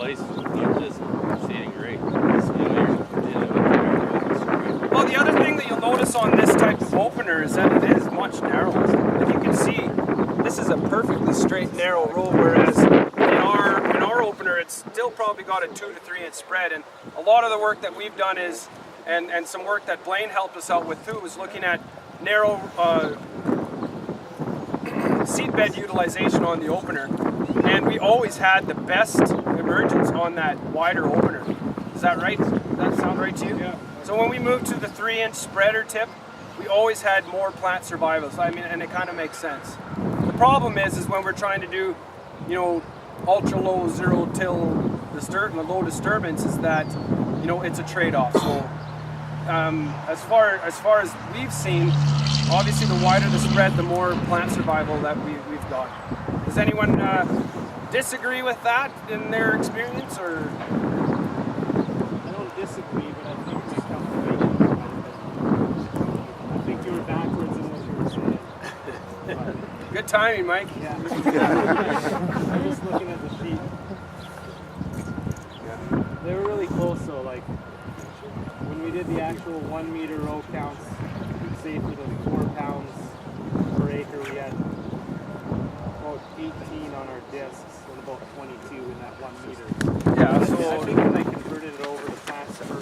place, you're just standing great. Well, the other thing that you'll notice on this type of opener is that it is much narrower. If you can see, this is a perfectly straight, narrow roll, whereas in our opener, it's still probably got a 2 to 3 inch spread. And a lot of the work that we've done is, and some work that Blaine helped us out with too, was looking at narrow seat bed utilization on the opener. And we always had the best emergence on that wider opener. Is that right? Does that sound right to you? Yeah. So when we moved to the 3 inch spreader tip, we always had more plant survivals. I mean, and it kind of makes sense. The problem is when we're trying to do, you know, ultra low zero till low disturbance, is that, you know, it's a trade-off. So as far as we've seen, obviously the wider the spread, the more plant survival that we've got. Does anyone disagree with that in their experience, or? I don't disagree, but I think we come away. I think you were backwards in what you were saying. Good timing, Mike. Yeah. I'm just looking at the sheet. They were really close though, like when we did the actual 1 meter row counts, say for the 4 pounds per acre, we had about 18 on our discs and about 22 in that 1 meter. Yeah, I so think when I converted it over to plants per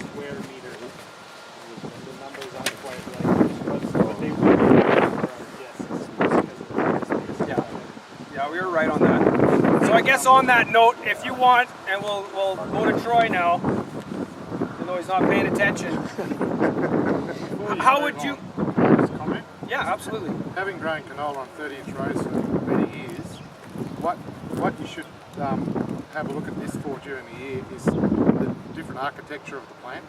square meter, the numbers aren't quite right, but they were for our discs. yeah, we were right on that. So I guess on that note, if you want, and we'll go to Troy now, even though he's not paying attention. How would you? Comment? Yeah, absolutely. Having grown canola on 30-inch rows for many years, what you should have a look at this for during the year is the different architecture of the plant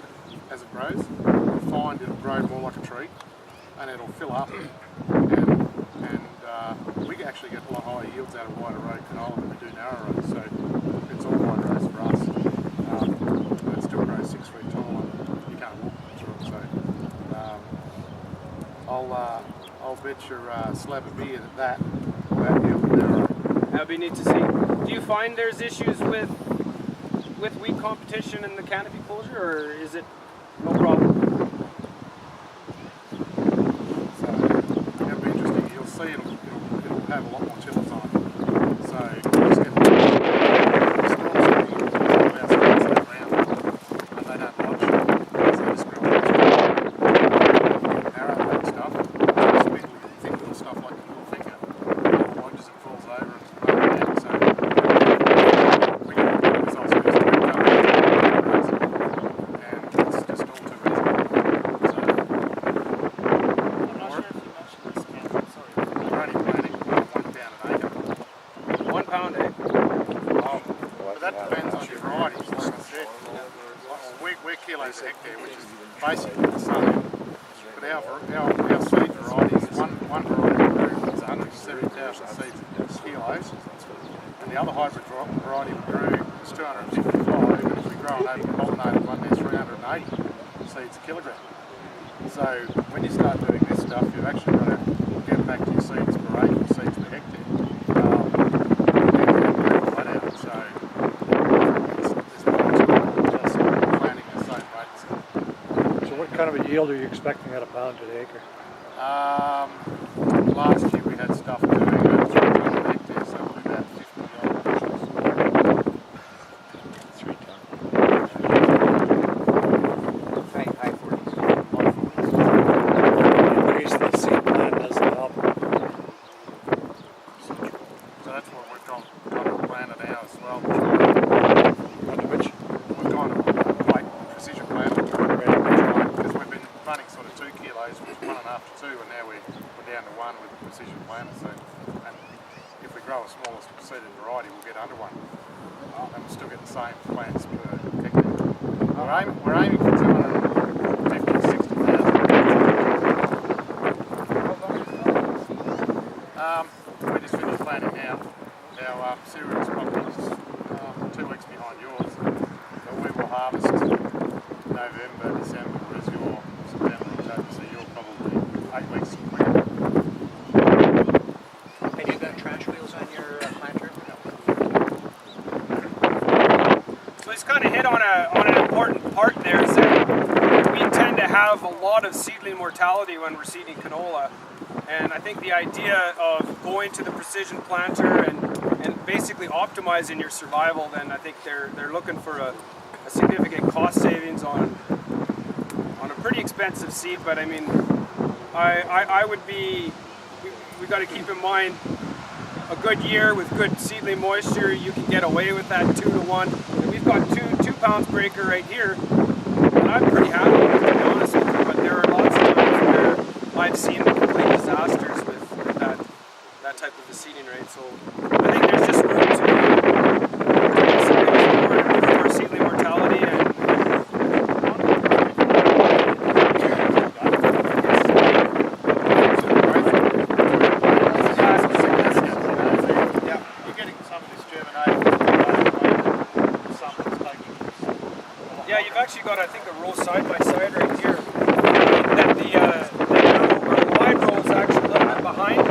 as it grows. You'll find it'll grow more like a tree, and it'll fill up. And we actually get a lot higher yields out of wider row canola than we do narrow rows. So it's all wide rows for us. But it still grows 6 feet tall, and you can't walk through it. So I'll bet your slab of beer that yield narrow. That'd be neat to see. Do you find there's issues with weed competition in the canopy closure, or is it no problem? So it'll be interesting. You'll see it'll have a lot more chillers on it. So you just get storms around, and they don't watch. So just grow narrow that stuff. Especially thick little stuff like the little finger. It lodges and falls over and runs down. So we get the results of this direct cover, and it's just all too easy. So I'm not sure if you mentioned this, Ken. I'm sorry. we're only planting 1 pound an acre. 1 pound, eh? But that depends on your varieties, like I said. We're kilos a hectare, which is basically the same. But our seed varieties, one variety grew 170,000 seeds kilos, and the other hybrid variety we grew was 255, and if we grow an open pollinated one, there's 380 seeds a kilogram. So when you start doing this stuff, you've actually got to get back to your seeds per acre, seeds per hectare. Flat out. So there's more to it than just planting the same rates. So what kind of a yield are you expecting at a pound to the acre? Last year we had stuff doing about 300 hectares, so we've about 50 bushels. 3 tons. High 40s. Increase the seed plant doesn't help. So that's what we've got planted now as well. Which? We've kind of like precision planted because we've been running sort of 2 kilos with 1.5 to 2, and now we're down to 1 with the precision planter. So, and if we grow a smaller seeded variety, we'll get under 1, and we'll still get the same plants per hectare. We're aiming for 250 to 60,000. We just finished planting now. Our cereals probably 2 weeks behind yours. So we will harvest November, December, whereas you're September, October, so you're probably 8 weeks quicker. And you've got trash wheels on your planter? No. he's kind of hit on an important part there, is that we tend to have a lot of seedling mortality when we're seeding canola. And I think the idea of going to the precision planter and basically optimizing your survival, then I think they're looking for a significant cost savings on a pretty expensive seed. But I mean, I would be, we got to keep in mind, a good year with good seedling moisture, you can get away with that 2-to-1. And we've got two pounds per acre right here, and I'm pretty happy with it, to be honest with you. But there are lots of times where I've seen complete disasters with that type of a seeding rate. So I think there's just room to improve our seedling mortality. Actually got, I think, a row side by side right here. That the wide row is actually a little bit behind,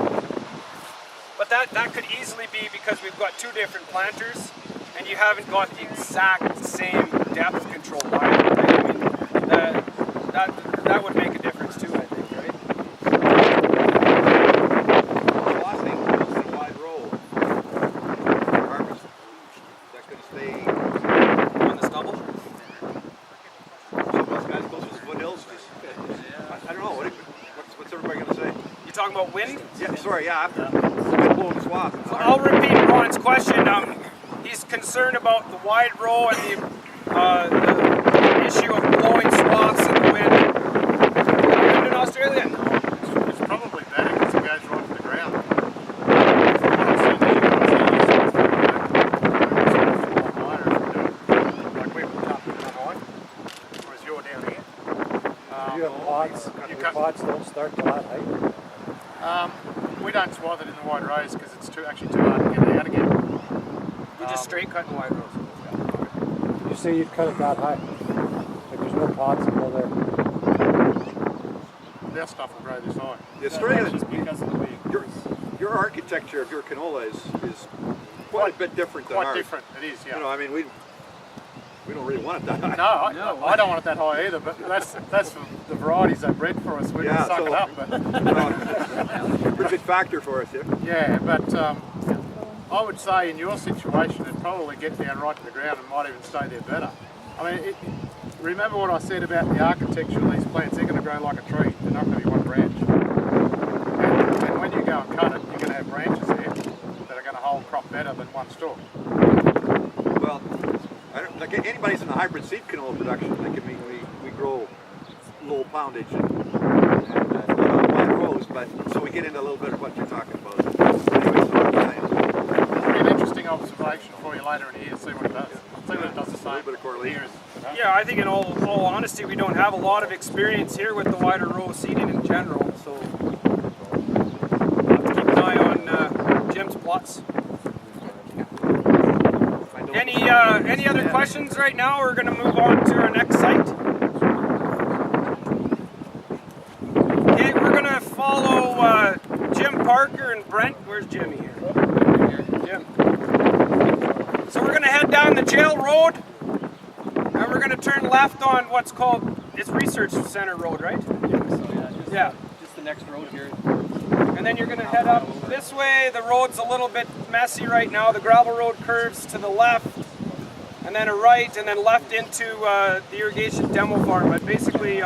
but that could easily be because we've got two different planters, and you haven't got the exact same depth control either. Right? I mean, that would make a difference too, I think, right? Well, I think it's a wide row. Harvest, that could stay On the stubble. I don't know, what's everybody going to say? You talking about wind? Yeah, sorry, yeah, after wind blowing swath. So I'll repeat Ron's question. He's concerned about the wide row and the issue of blowing swaths in the wind. Wind in Australia? It's probably better because it goes right to the ground. Like we've got high, whereas you're down here. You have pots, your pots don't start to that height? We don't swath it in the wide rows because it's actually too hard to get it out again. You just straight cut in wide rows. You say you'd cut it that high? Like there's no pots that go there? Their stuff will grow this high. The Australian, Just because of the way it grows. your architecture of your canola is quite a bit different than Quite ours. different, it is, yeah. You know, I mean, we don't really want it that high. No, I don't want it that high either, but that's the varieties they bred for us. We Yeah, can suck so- it up. But Pretty big factor for us, yeah. yeah, but I would say in your situation, it'd probably get down right to the ground and might even stay there better. I mean, remember what I said about the architecture of these plants? They're going to grow like a tree. They're not going to be one branch. And when you go and cut it, you're going to have branches there that are going to hold crop better than one stalk. Well, I don't, like anybody's in the hybrid seed canola production, like I mean, we grow low poundage and wide rows, but so we get into a little bit of what you're talking about. Anyway, so what I'm saying. It'll be an interesting observation for you later in the year, see what it does. See what it does the same. A little bit of correlation. Here as- Yeah, I think in all honesty, we don't have a lot of experience here with the wider row seeding in general, so we'll have to keep an eye on Jim's plots. Any other questions right now? We're going to move on to our next site. Okay, we're going to follow Jim Parker and Brent. Where's Jimmy here? Jim. So we're going to head down the jail road, and we're going to turn left on what's called, it's Research Center Road, right? Yeah. Just the next road here. And then you're going to head up this way. The road's a little bit messy right now. The gravel road curves to the left, and then a right, and then left into the irrigation demo farm. But basically,